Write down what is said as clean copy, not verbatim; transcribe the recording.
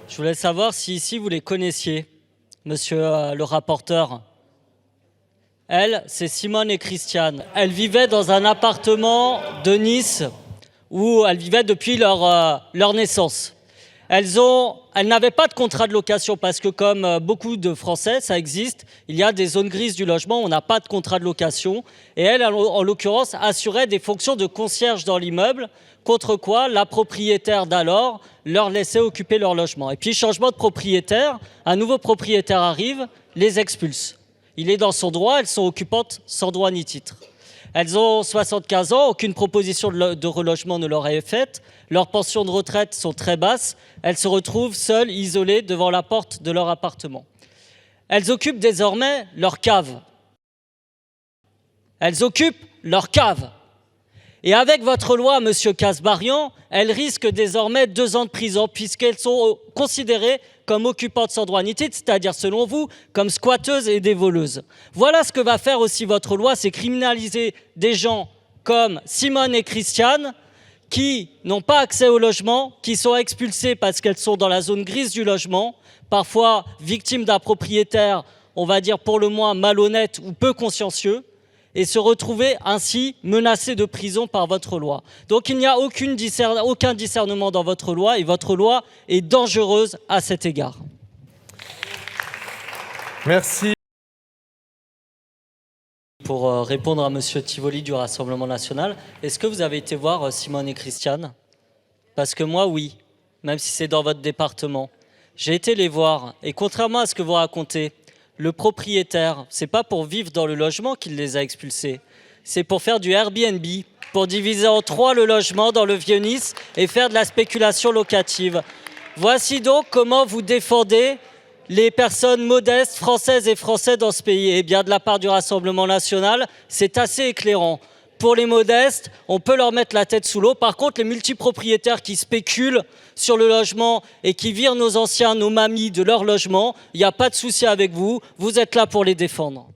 Je voulais savoir si ici vous les connaissiez, monsieur le rapporteur. Elle, c'est Simone et Christiane. Elles vivaient dans un appartement de Nice où elles vivaient depuis leur naissance. Elles n'avaient pas de contrat de location parce que comme beaucoup de Français, ça existe, il y a des zones grises du logement où on n'a pas de contrat de location. Et elles, en l'occurrence, assuraient des fonctions de concierge dans l'immeuble, contre quoi la propriétaire d'alors leur laissait occuper leur logement. Et puis, changement de propriétaire, un nouveau propriétaire arrive, les expulse. Il est dans son droit, elles sont occupantes sans droit ni titre. Elles ont 75 ans, aucune proposition de relogement ne leur est faite. Leurs pensions de retraite sont très basses. Elles se retrouvent seules, isolées, devant la porte de leur appartement. Elles occupent désormais leur cave. Elles occupent leur cave. Et avec votre loi, monsieur Kasbarian, elles risquent désormais 2 ans de prison puisqu'elles sont considérées comme occupantes sans droit ni titre, c'est-à-dire, selon vous, comme squatteuses et des voleuses. Voilà ce que va faire aussi votre loi, c'est criminaliser des gens comme Simone et Christiane qui n'ont pas accès au logement, qui sont expulsées parce qu'elles sont dans la zone grise du logement, parfois victimes d'un propriétaire, on va dire pour le moins malhonnête ou peu consciencieux, et se retrouver ainsi menacés de prison par votre loi. Donc il n'y a aucun discernement dans votre loi et votre loi est dangereuse à cet égard. Merci. Pour répondre à monsieur Tivoli du Rassemblement national, est-ce que vous avez été voir Simone et Christiane? Parce que moi, oui, même si c'est dans votre département. J'ai été les voir et contrairement à ce que vous racontez, le propriétaire, c'est pas pour vivre dans le logement qu'il les a expulsés. C'est pour faire du Airbnb, pour diviser en 3 le logement dans le Vieux-Nice et faire de la spéculation locative. Voici donc comment vous défendez les personnes modestes, françaises et français dans ce pays. Et bien de la part du Rassemblement national, c'est assez éclairant. Pour les modestes, on peut leur mettre la tête sous l'eau. Par contre, les multipropriétaires qui spéculent sur le logement et qui virent nos anciens, nos mamies de leur logement, il n'y a pas de souci avec vous. Vous êtes là pour les défendre.